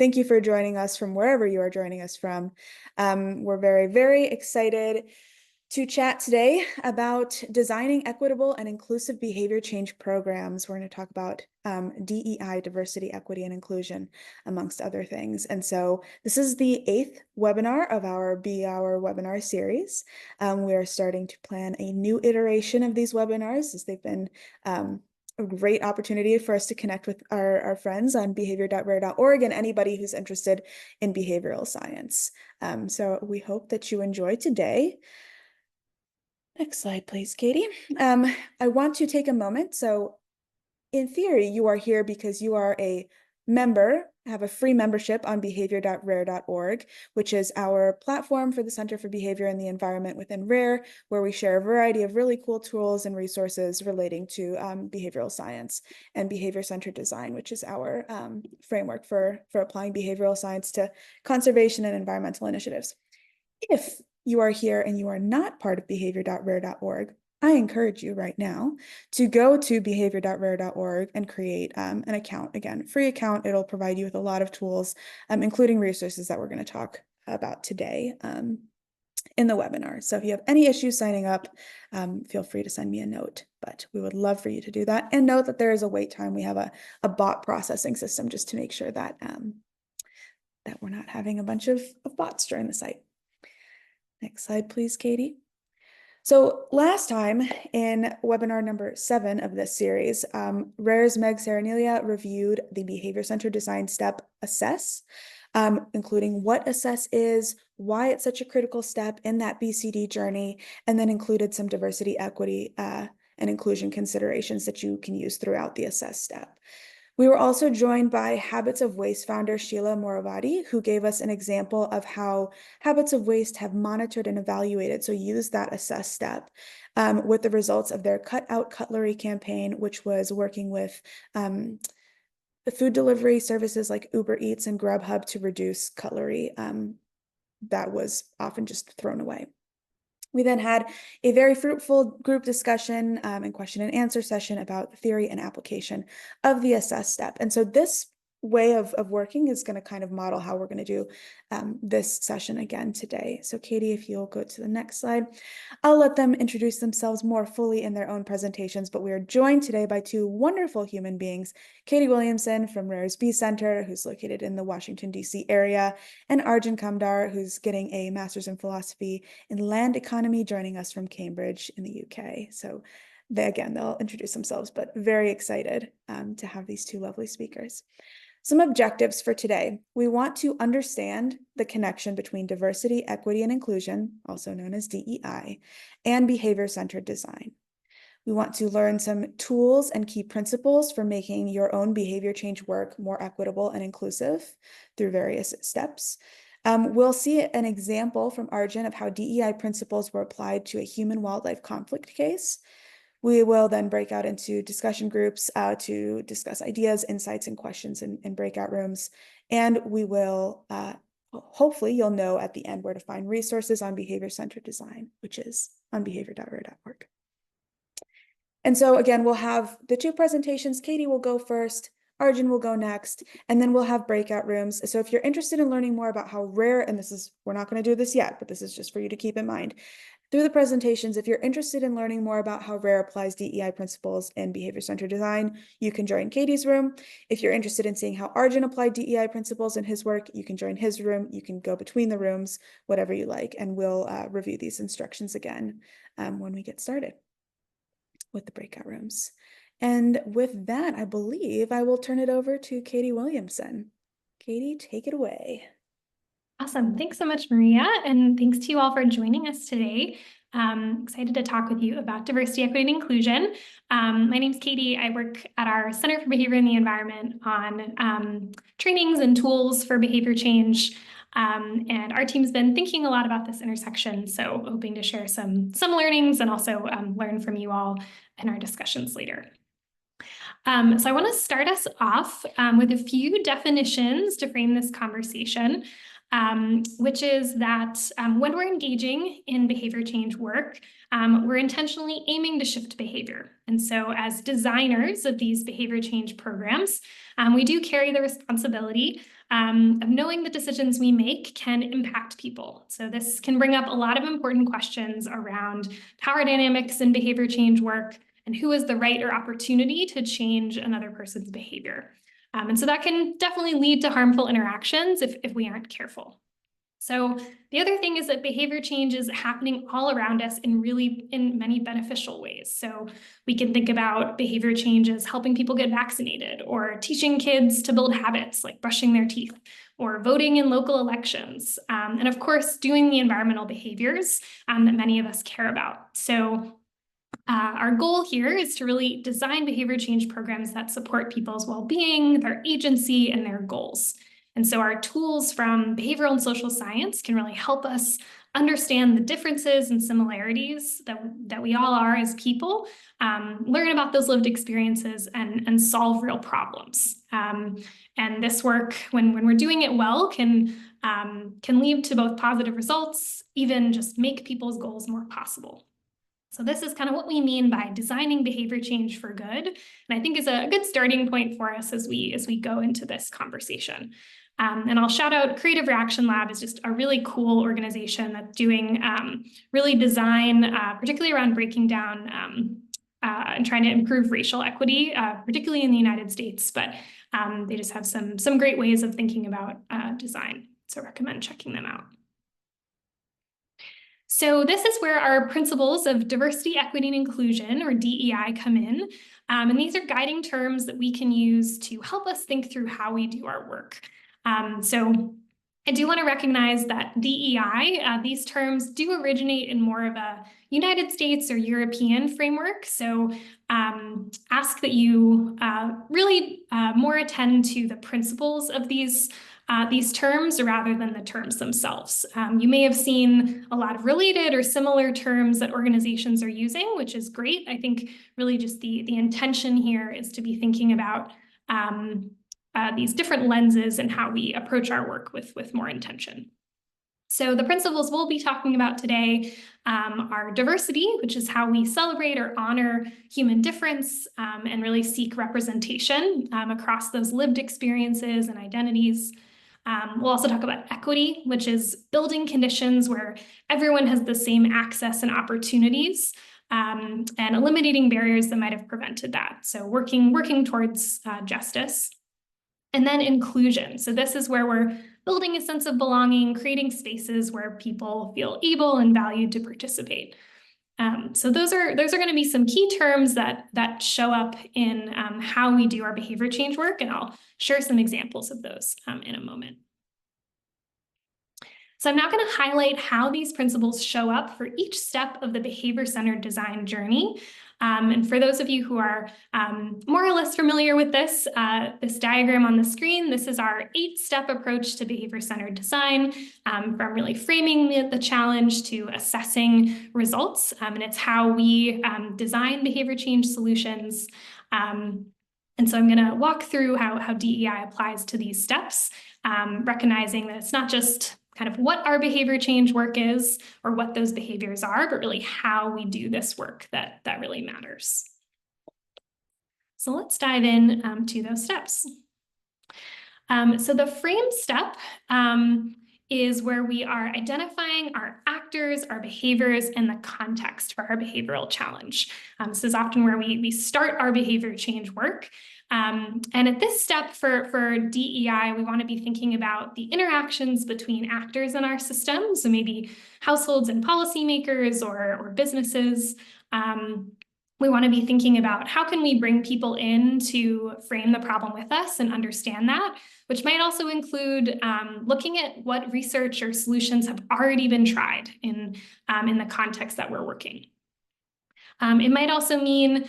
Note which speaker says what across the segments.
Speaker 1: Thank you for joining us from wherever you are joining us from. We're very, very excited to chat today about designing equitable and inclusive behavior change programs. We're going to talk about DEI, diversity, equity, and inclusion, amongst other things. And so this is the 8th webinar of our BE.Hour Webinar Series. We are starting to plan a new iteration of these webinars, as they've been a great opportunity for us to connect with our friends on behavior.rare.org and anybody who's interested in behavioral science. So we hope that you enjoy today. Next slide, please, Katie. I want to take a moment. So in theory, you are here because you are a member, have a free membership on behavior.rare.org, which is our platform for the Center for Behavior and the Environment within RARE, where we share a variety of really cool tools and resources relating to behavioral science and behavior-centered design, which is our framework for applying behavioral science to conservation and environmental initiatives. If you are here and you are not part of behavior.rare.org, I encourage you right now to go to behavior.rare.org and create an account. Again, free account. It'll provide you with a lot of tools, including resources that we're going to talk about today in the webinar. So if you have any issues signing up, feel free to send me a note, but we would love for you to do that. And note that there is a wait time. We have a bot processing system just to make sure that, that we're not having a bunch of bots join the site. Next slide, please, Katie. So last time in webinar number 7 of this series, RARE's Meg Saranelia reviewed the behavior-centered design step assess, including what assess is, why it's such a critical step in that BCD journey, and then included some diversity, equity, and inclusion considerations that you can use throughout the assess step. We were also joined by Habits of Waste founder Sheila Moravati, who gave us an example of how Habits of Waste have monitored and evaluated, so use that assess step, with the results of their Cut Out Cutlery campaign, which was working with the food delivery services like Uber Eats and Grubhub to reduce cutlery that was often just thrown away. We then had a very fruitful group discussion and question and answer session about the theory and application of the assess step. And so this way of working is going to kind of model how we're going to do this session again today. So Katie, if you'll go to the next slide, I'll let them introduce themselves more fully in their own presentations, but we are joined today by 2 wonderful human beings, Katie Williamson from RARE's BE.Center, who's located in the Washington, D.C. area, and Arjun Kamdar, who's getting a master's in philosophy in land economy, joining us from Cambridge in the UK. So they'll introduce themselves, but very excited to have these 2 lovely speakers. Some objectives for today. We want to understand the connection between diversity, equity, and inclusion, also known as DEI, and behavior-centered design. We want to learn some tools and key principles for making your own behavior change work more equitable and inclusive through various steps. We'll see an example from Arjun of how DEI principles were applied to a human-wildlife conflict case. We will then break out into discussion groups to discuss ideas, insights, and questions in breakout rooms. And we will, hopefully you'll know at the end where to find resources on behavior-centered design, which is on behavior.rare.org. And so again, we'll have the 2 presentations. Katie will go first, Arjun will go next, and then we'll have breakout rooms. So if you're interested in learning more about how RARE, and we're not going to do this yet, but this is just for you to keep in mind. Through the presentations, if you're interested in learning more about how RARE applies DEI principles in behavior-centered design, you can join Katie's room. If you're interested in seeing how Arjun applied DEI principles in his work, you can join his room. You can go between the rooms, whatever you like, and we'll review these instructions again when we get started with the breakout rooms. And with that, I believe I will turn it over to Katie Williamson. Katie, take it away.
Speaker 2: Awesome. Thanks so much, Maria. And thanks to you all for joining us today. Excited to talk with you about diversity, equity, and inclusion. My name's Katie. I work at our Center for Behavior and the Environment on trainings and tools for behavior change. And our team's been thinking a lot about this intersection. So hoping to share some learnings and also learn from you all in our discussions later. So I want to start us off with a few definitions to frame this conversation. Which is that when we're engaging in behavior change work, we're intentionally aiming to shift behavior. And so as designers of these behavior change programs, we do carry the responsibility of knowing the decisions we make can impact people. So this can bring up a lot of important questions around power dynamics and behavior change work, and who has the right or opportunity to change another person's behavior. And so that can definitely lead to harmful interactions if we aren't careful. So the other thing is that behavior change is happening all around us in many beneficial ways. So we can think about behavior changes helping people get vaccinated, or teaching kids to build habits like brushing their teeth, or voting in local elections, and of course doing the environmental behaviors that many of us care about. So our goal here is to really design behavior change programs that support people's well-being, their agency, and their goals. And so our tools from behavioral and social science can really help us understand the differences and similarities that we all are as people, learn about those lived experiences, and solve real problems. And this work, when we're doing it well, can lead to both positive results, even just make people's goals more possible. So this is kind of what we mean by designing behavior change for good, and I think is a good starting point for us as we go into this conversation. And I'll shout out Creative Reaction Lab is just a really cool organization that's doing really design, particularly around breaking down and trying to improve racial equity, particularly in the United States. But they just have some great ways of thinking about design. So recommend checking them out. So this is where our principles of diversity, equity, and inclusion, or DEI, come in. And these are guiding terms that we can use to help us think through how we do our work. So I do want to recognize that DEI, these terms do originate in more of a United States or European framework. So ask that you really more attend to the principles of these terms rather than the terms themselves. You may have seen a lot of related or similar terms that organizations are using, which is great. I think really just the intention here is to be thinking about these different lenses and how we approach our work with more intention. So the principles we'll be talking about today are diversity, which is how we celebrate or honor human difference and really seek representation across those lived experiences and identities. We'll also talk about equity, which is building conditions where everyone has the same access and opportunities, and eliminating barriers that might have prevented that. So working towards justice. And then inclusion. So this is where we're building a sense of belonging, creating spaces where people feel able and valued to participate. So those are going to be some key terms that show up in how we do our behavior change work, and I'll share some examples of those in a moment. So I'm now going to highlight how these principles show up for each step of the behavior-centered design journey. And for those of you who are more or less familiar with this diagram on the screen, this is our 8-step approach to behavior-centered design, from really framing the challenge to assessing results. And it's how we design behavior change solutions. And so I'm going to walk through how DEI applies to these steps, recognizing that it's not just kind of what our behavior change work is or what those behaviors are, but really how we do this work that really matters. So let's dive in to those steps. So the frame step is where we are identifying our actors, our behaviors, and the context for our behavioral challenge. This is often where we start our behavior change work. And at this step for DEI, we want to be thinking about the interactions between actors in our system, so maybe households and policymakers or businesses. We want to be thinking about how can we bring people in to frame the problem with us and understand that, which might also include looking at what research or solutions have already been tried in the context that we're working. It might also mean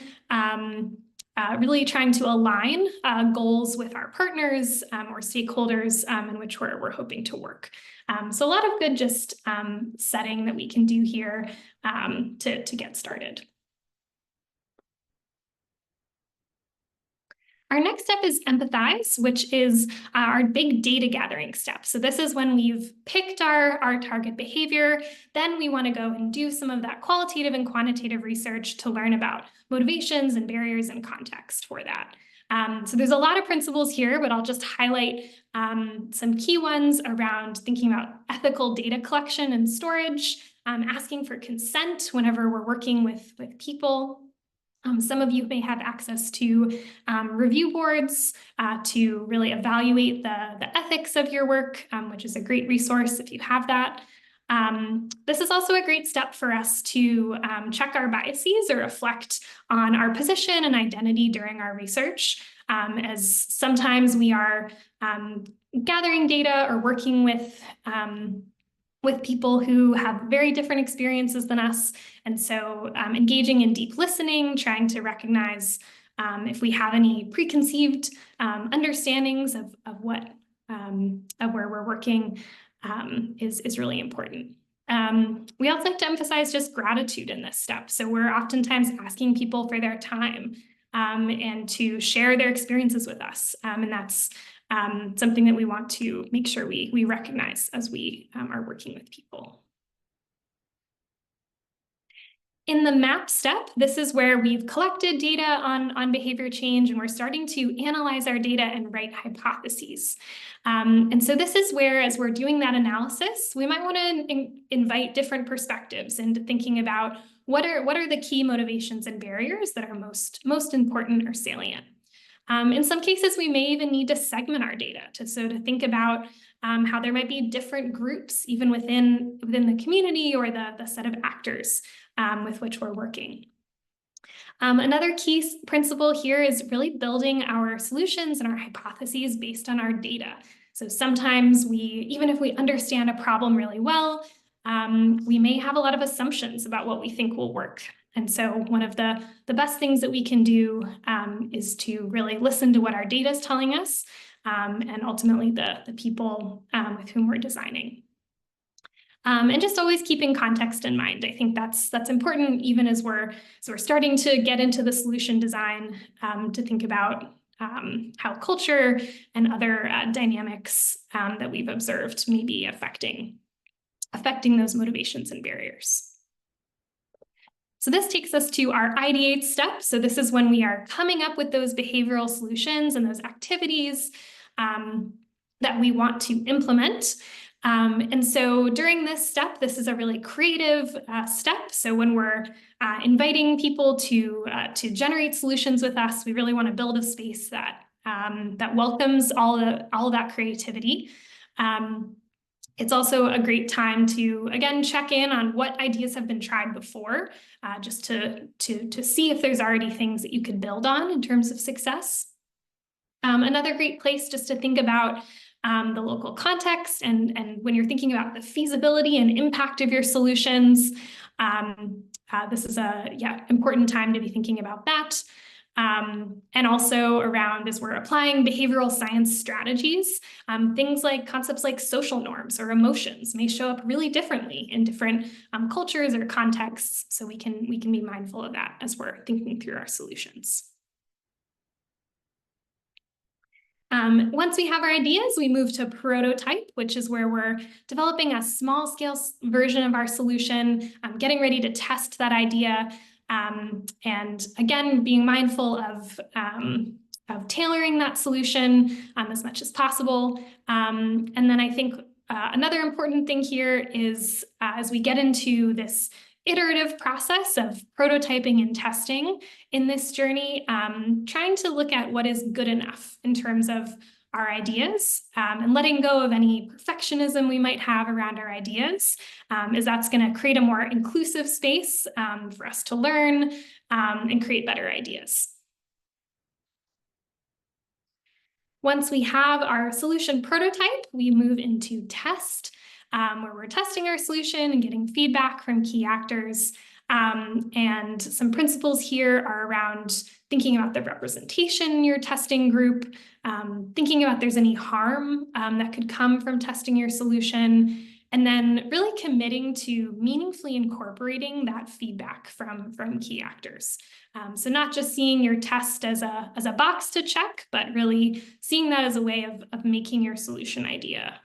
Speaker 2: really trying to align goals with our partners or stakeholders in which we're hoping to work. So a lot of good just setting that we can do here to get started. Our next step is empathize, which is our big data gathering step. So this is when we've picked our target behavior, then we want to go and do some of that qualitative and quantitative research to learn about motivations and barriers and context for that. So there's a lot of principles here, but I'll just highlight some key ones around thinking about ethical data collection and storage, asking for consent whenever we're working with people. Some of you may have access to review boards to really evaluate the ethics of your work, which is a great resource if you have that. This is also a great step for us to check our biases or reflect on our position and identity during our research, as sometimes we are gathering data or working with people who have very different experiences than us. And so engaging in deep listening, trying to recognize if we have any preconceived understandings of what of where we're working is really important. We also like to emphasize just gratitude in this step. So we're oftentimes asking people for their time and to share their experiences with us. And that's something that we want to make sure we recognize as we are working with people. In the map step, this is where we've collected data on behavior change, and we're starting to analyze our data and write hypotheses. And so this is where, as we're doing that analysis, we might want to invite different perspectives into thinking about what are the key motivations and barriers that are most important or salient. In some cases, we may even need to segment our data to think about how there might be different groups even within the community or the set of actors with which we're working. Another key principle here is really building our solutions and our hypotheses based on our data. So sometimes even if we understand a problem really well, we may have a lot of assumptions about what we think will work. And so one of the best things that we can do is to really listen to what our data is telling us and ultimately the people with whom we're designing. And just always keeping context in mind. I think that's important even as we're starting to get into the solution design to think about how culture and other dynamics that we've observed may be affecting those motivations and barriers. So this takes us to our ideate step. So this is when we are coming up with those behavioral solutions and those activities that we want to implement. And so during this step, this is a really creative step. So when we're inviting people to generate solutions with us, we really want to build a space that welcomes all of that creativity. It's also a great time to, again, check in on what ideas have been tried before, just to see if there's already things that you could build on in terms of success. Another great place just to think about the local context and when you're thinking about the feasibility and impact of your solutions, this is a important time to be thinking about that. And also around as we're applying behavioral science strategies, things like concepts like social norms or emotions may show up really differently in different cultures or contexts. So we can be mindful of that as we're thinking through our solutions. Once we have our ideas, we move to prototype, which is where we're developing a small scale version of our solution, getting ready to test that idea. And again, being mindful of tailoring that solution as much as possible. And then I think another important thing here is as we get into this iterative process of prototyping and testing in this journey, trying to look at what is good enough in terms of our ideas and letting go of any perfectionism we might have around our ideas, is that's going to create a more inclusive space for us to learn and create better ideas. Once we have our solution prototype, we move into test, where we're testing our solution and getting feedback from key actors. And some principles here are around thinking about the representation in your testing group, thinking about if there's any harm that could come from testing your solution, and then really committing to meaningfully incorporating that feedback from key actors. So not just seeing your test as a box to check, but really seeing that as a way of making your solution idea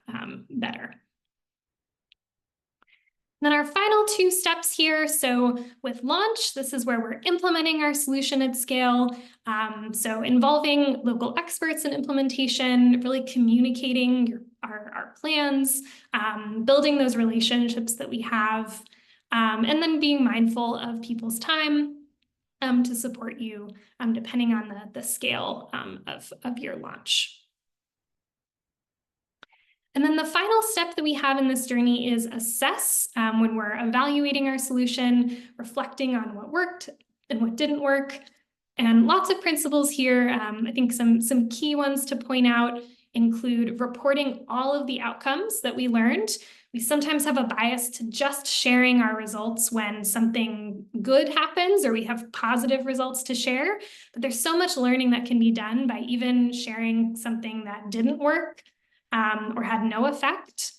Speaker 2: better. Then our final two steps here. So with launch, this is where we're implementing our solution at scale. So involving local experts in implementation, really communicating our plans, building those relationships that we have, and then being mindful of people's time to support you, depending on the scale of your launch. And then the final step that we have in this journey is assess, when we're evaluating our solution, reflecting on what worked and what didn't work. And lots of principles here. I think some key ones to point out include reporting all of the outcomes that we learned. We sometimes have a bias to just sharing our results when something good happens or we have positive results to share. But there's so much learning that can be done by even sharing something that didn't work or had no effect.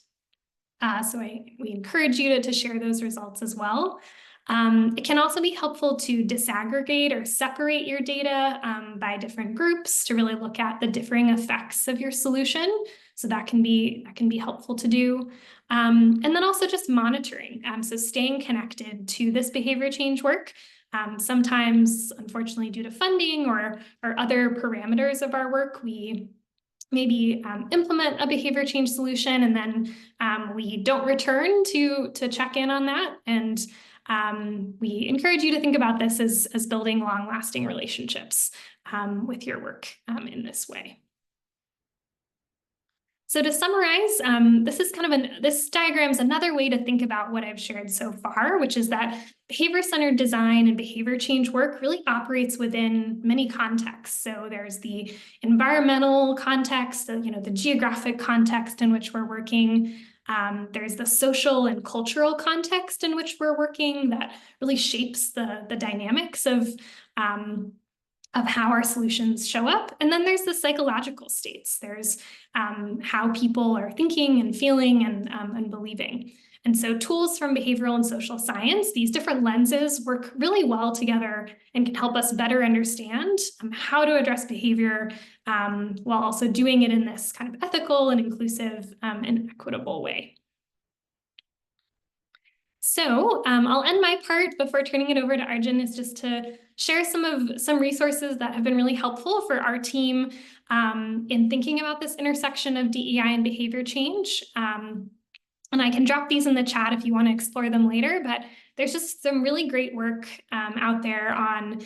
Speaker 2: So we encourage you to share those results as well. It can also be helpful to disaggregate or separate your data by different groups to really look at the differing effects of your solution. So that can be helpful to do. And then also just monitoring. So staying connected to this behavior change work. Sometimes, unfortunately, due to funding or other parameters of our work, we maybe implement a behavior change solution and then we don't return to check in on that. And we encourage you to think about this as building long-lasting relationships with your work in this way. So to summarize, this is kind of this diagram is another way to think about what I've shared so far, which is that behavior-centered design and behavior change work really operates within many contexts. So there's the environmental context, the geographic context in which we're working. There's the social and cultural context in which we're working that really shapes the dynamics of how our solutions show up. And then there's the psychological states. There's how people are thinking and feeling and believing. And so tools from behavioral and social science, these different lenses work really well together and can help us better understand how to address behavior while also doing it in this kind of ethical and inclusive and equitable way. So I'll end my part before turning it over to Arjun is just to share some resources that have been really helpful for our team in thinking about this intersection of DEI and behavior change. And I can drop these in the chat if you want to explore them later, but there's just some really great work out there on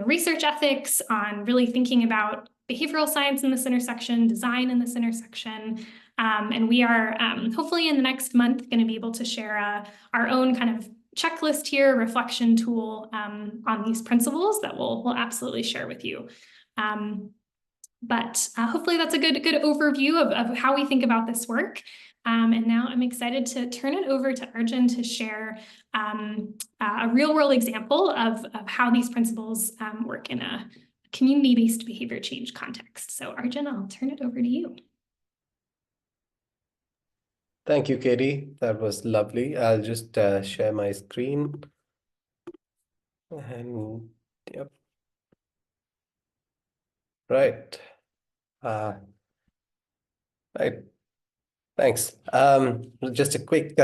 Speaker 2: research ethics, on really thinking about behavioral science in this intersection, design in this intersection. And we are hopefully in the next month going to be able to share our own kind of checklist here, reflection tool on these principles that we'll absolutely share with you. But hopefully that's a good overview of how we think about this work. And now I'm excited to turn it over to Arjun to share a real-world example of how these principles work in a community-based behavior change context. So Arjun, I'll turn it over to you.
Speaker 3: Thank you, Katie. That was lovely. I'll just share my screen. And yep. Right. Right. Thanks. Just a quick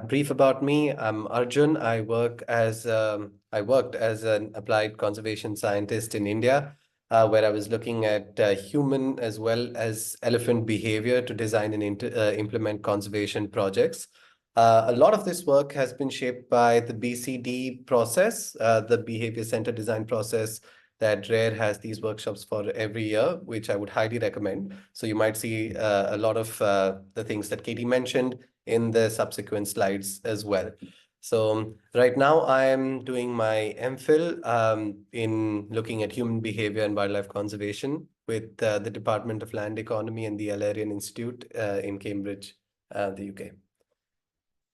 Speaker 3: brief about me. I'm Arjun. I worked as an applied conservation scientist in India, where I was looking at human as well as elephant behavior to design and implement conservation projects. A lot of this work has been shaped by the BCD process, the behavior center design process that RARE has these workshops for every year, which I would highly recommend. So you might see a lot of the things that Katie mentioned in the subsequent slides as well. So right now I am doing my MPhil in looking at human behavior and wildlife conservation with the Department of Land Economy and the Alarian Institute in Cambridge, the UK.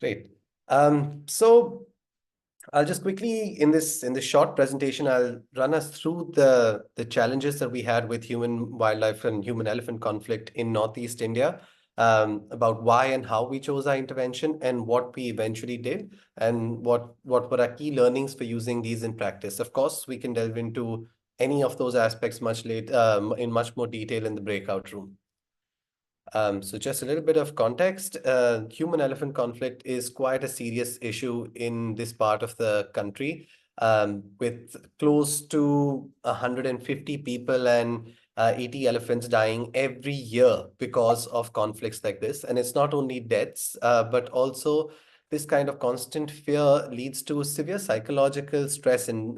Speaker 3: Great. So I'll just quickly, in this short presentation, I'll run us through the challenges that we had with human wildlife and human elephant conflict in Northeast India, about why and how we chose our intervention and what we eventually did, and what were our key learnings for using these in practice. Of course, we can delve into any of those aspects much later, in much more detail in the breakout room. So just a little bit of context, human-elephant conflict is quite a serious issue in this part of the country, with close to 150 people and 80 elephants dying every year because of conflicts like this. And it's not only deaths, but also this kind of constant fear leads to severe psychological stress and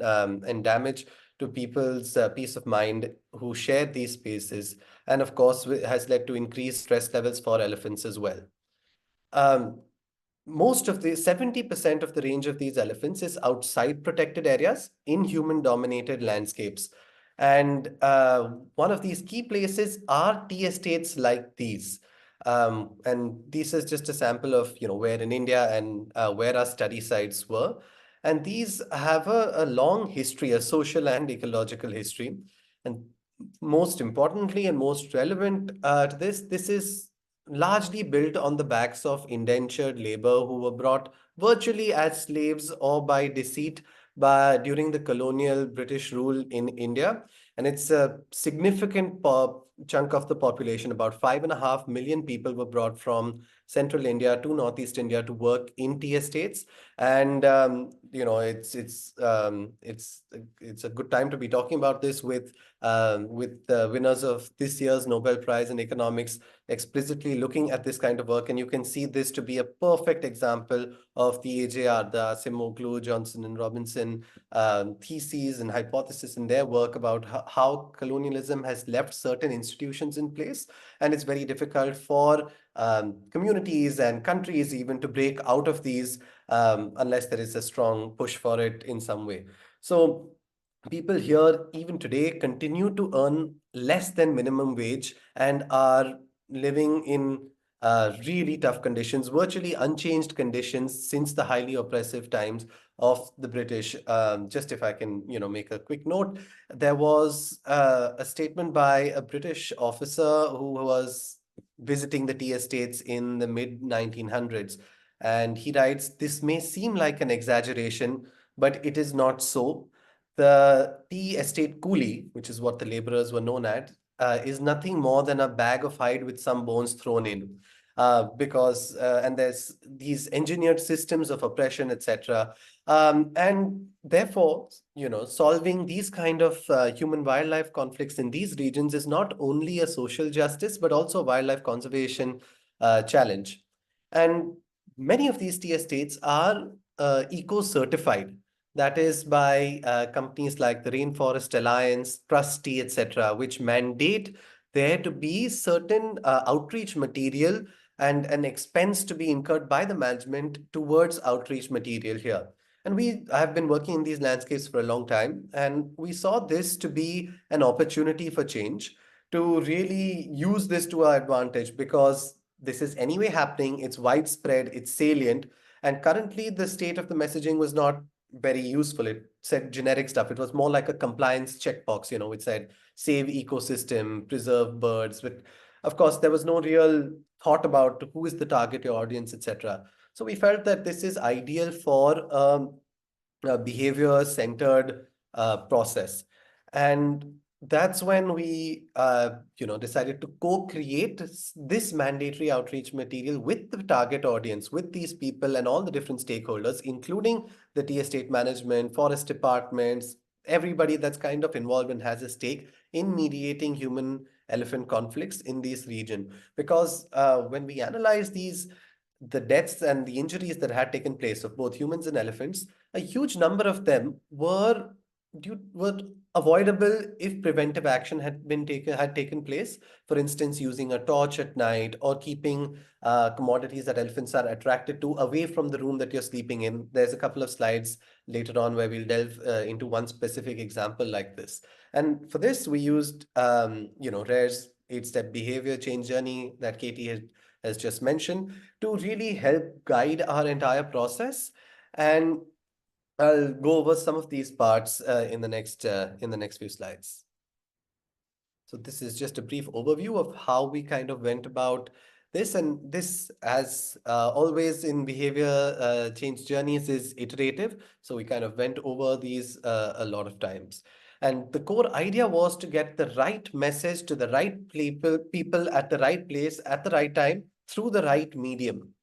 Speaker 3: damage to people's peace of mind who share these spaces, and of course has led to increased stress levels for elephants as well. Um, Most of the 70% of the range of these elephants is outside protected areas in human dominated landscapes. And one of these key places are tea estates like these. And this is just a sample of where in India and where our study sites were. And these have a long history, a social and ecological history. And most importantly and most relevant to this is largely built on the backs of indentured labor who were brought virtually as slaves or by deceit during the colonial British rule in India. And it's a significant chunk of the population. About 5.5 million people were brought from central India to northeast India to work in tea estates. And it's a good time to be talking about this with the winners of this year's Nobel Prize in Economics explicitly looking at this kind of work. And you can see this to be a perfect example of the AJR, the Acemoglu, Johnson and Robinson theses and hypothesis in their work about how colonialism has left certain institutions in place. And it's very difficult for communities and countries even to break out of these unless there is a strong push for it in some way. So people here even today continue to earn less than minimum wage and are living in really tough conditions, virtually unchanged conditions since the highly oppressive times of the British. Just if I can, make a quick note, there was a statement by a British officer who was visiting the tea estates in the mid 1900s. And he writes, "This may seem like an exaggeration, but it is not so. The tea estate coolie, which is what the laborers were known at, is nothing more than a bag of hide with some bones thrown in. And there's these engineered systems of oppression, etc. And therefore, solving these kind of human wildlife conflicts in these regions is not only a social justice, but also a wildlife conservation challenge. And many of these tea estates are eco-certified. That is by companies like the Rainforest Alliance, Trustee, etc., which mandate there to be certain outreach material and an expense to be incurred by the management towards outreach material here. And we have been working in these landscapes for a long time, and we saw this to be an opportunity for change, to really use this to our advantage, because this is anyway happening, it's widespread, it's salient, and currently the state of the messaging was not very useful. It said generic stuff. It was more like a compliance checkbox, it said save ecosystem, preserve birds. But of course, there was no real thought about who is the target audience, etc. So we felt that this is ideal for a behavior-centered process. And that's when we decided to co-create this mandatory outreach material with the target audience, with these people and all the different stakeholders, including the tea estate management, forest departments, everybody that's kind of involved and has a stake in mediating human elephant conflicts in this region. Because when we analyze the deaths and the injuries that had taken place of both humans and elephants, a huge number of them were avoidable if preventive action had taken place. For instance, using a torch at night, or keeping commodities that elephants are attracted to away from the room that you're sleeping in. There's a couple of slides later on where we'll delve into one specific example like this. And for this, we used Rare's 8-step behavior change journey that Katie has just mentioned to really help guide our entire process. And I'll go over some of these parts in the next few slides. So this is just a brief overview of how we kind of went about this. And this, as always in behavior change journeys, is iterative. So we kind of went over these a lot of times. And the core idea was to get the right message to the right people at the right place at the right time through the right medium.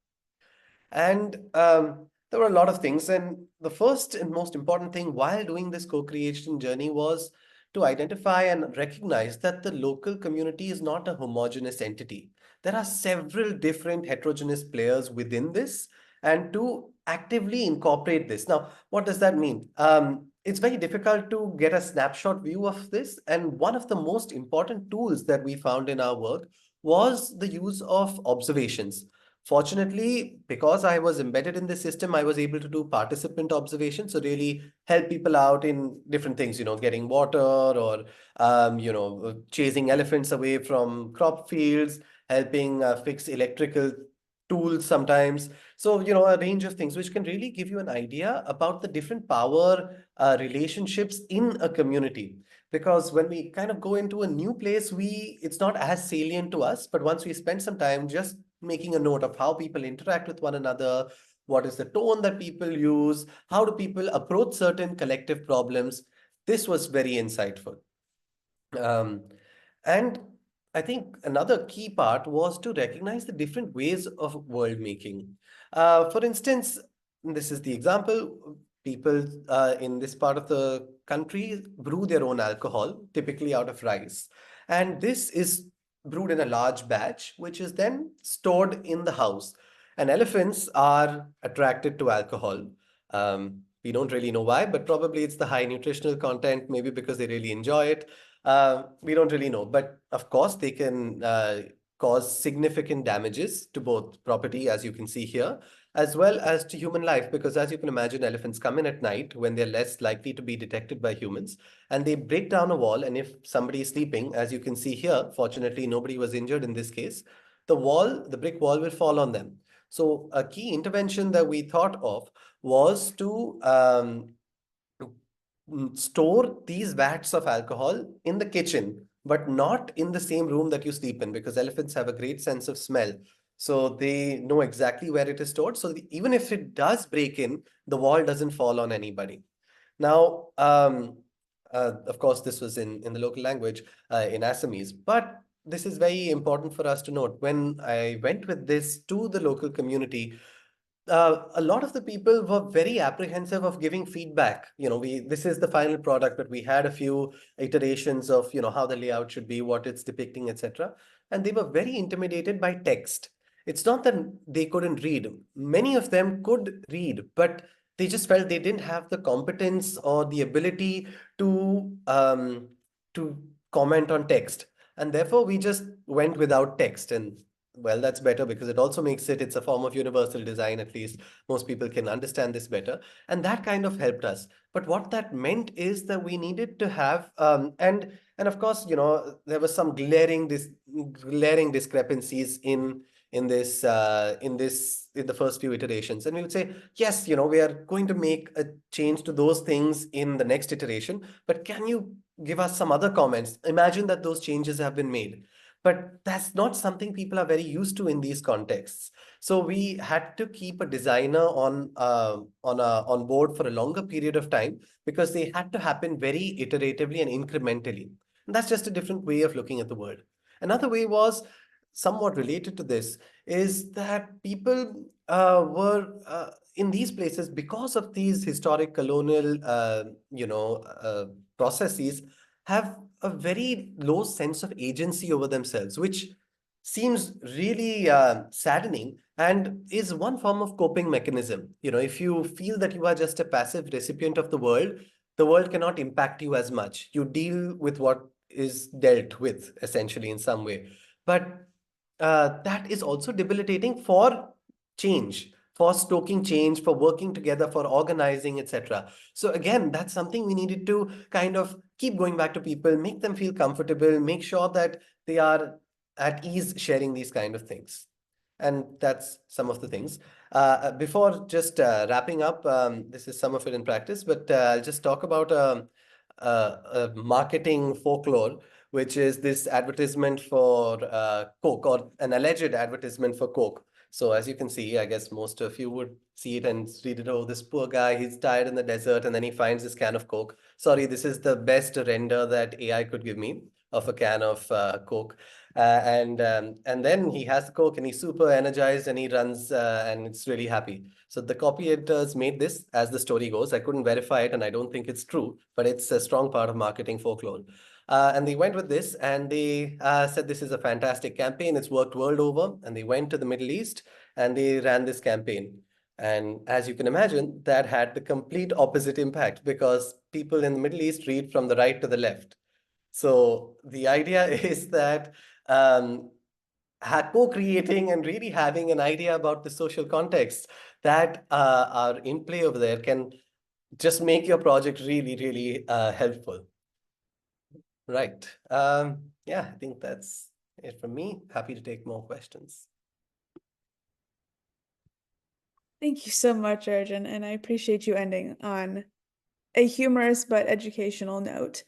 Speaker 3: And there were a lot of things. And the first and most important thing while doing this co-creation journey was to identify and recognize that the local community is not a homogeneous entity. There are several different heterogeneous players within this, and to actively incorporate this. Now, what does that mean? It's very difficult to get a snapshot view of this. And one of the most important tools that we found in our work was the use of observations. Fortunately, because I was embedded in the system, I was able to do participant observation. So really help people out in different things, getting water or, chasing elephants away from crop fields, helping fix electrical tools sometimes. So, a range of things which can really give you an idea about the different power relationships in a community. Because when we kind of go into a new place, it's not as salient to us, but once we spend some time just making a note of how people interact with one another, what is the tone that people use, how do people approach certain collective problems, this was very insightful. And I think another key part was to recognize the different ways of world making. For instance, this is the example. People in this part of the country brew their own alcohol, typically out of rice. And this is brewed in a large batch, which is then stored in the house. And elephants are attracted to alcohol. We don't really know why, but probably it's the high nutritional content, maybe because they really enjoy it. We don't really know, but of course they can cause significant damages to both property, as you can see here, as well as to human life, because as you can imagine, elephants come in at night when they're less likely to be detected by humans, and they break down a wall. And if somebody is sleeping, as you can see here, fortunately, nobody was injured in this case, the brick wall will fall on them. So a key intervention that we thought of was to store these vats of alcohol in the kitchen, but not in the same room that you sleep in, because elephants have a great sense of smell. So they know exactly where it is stored. So even if it does break in, the wall doesn't fall on anybody. Now, of course, this was in the local language, in Assamese, but this is very important for us to note. When I went with this to the local community, a lot of the people were very apprehensive of giving feedback. This is the final product, but we had a few iterations of, how the layout should be, what it's depicting, etc. And they were very intimidated by text. It's not that they couldn't read. Many of them could read, but they just felt they didn't have the competence or the ability to comment on text. And therefore, we just went without text. And well, that's better, because it also makes it's a form of universal design. At least most people can understand this better. And that kind of helped us. But what that meant is that we needed to have, and of course, there was some glaring discrepancies in the first few iterations. And we would say, yes, we are going to make a change to those things in the next iteration, but can you give us some other comments? Imagine that those changes have been made. But that's not something people are very used to in these contexts. So we had to keep a designer on board for a longer period of time, because they had to happen very iteratively and incrementally. And that's just a different way of looking at the world. Another way was somewhat related to this, is that people were in these places, because of these historic colonial processes, have a very low sense of agency over themselves, which seems really saddening, and is one form of coping mechanism. If you feel that you are just a passive recipient of the world cannot impact you as much. You deal with what is dealt with, essentially, in some way. But that is also debilitating for change, for stoking change, for working together, for organizing, etc. So again, that's something we needed to kind of keep going back to people, make them feel comfortable, make sure that they are at ease sharing these kind of things. And that's some of the things. Before just wrapping up, this is some of it in practice, but I'll just talk about a marketing folklore, which is this advertisement for Coke, or an alleged advertisement for Coke. So as you can see, I guess most of you would see it and read it, oh, this poor guy, he's tired in the desert, and then he finds this can of Coke. Sorry, this is the best render that AI could give me of a can of Coke. And then he has the Coke and he's super energized and he runs and it's really happy. So the copy editors made this as the story goes. I couldn't verify it and I don't think it's true, but it's a strong part of marketing folklore. And they went with this and they said this is a fantastic campaign. It's worked world over. And they went to the Middle East and they ran this campaign. And as you can imagine, that had the complete opposite impact because people in the Middle East read from the right to the left. So the idea is that co-creating and really having an idea about the social context that are in play over there can just make your project really, really helpful. Right. Yeah, I think that's it from me. Happy to take more questions.
Speaker 1: Thank you so much, Arjun, and I appreciate you ending on a humorous but educational note.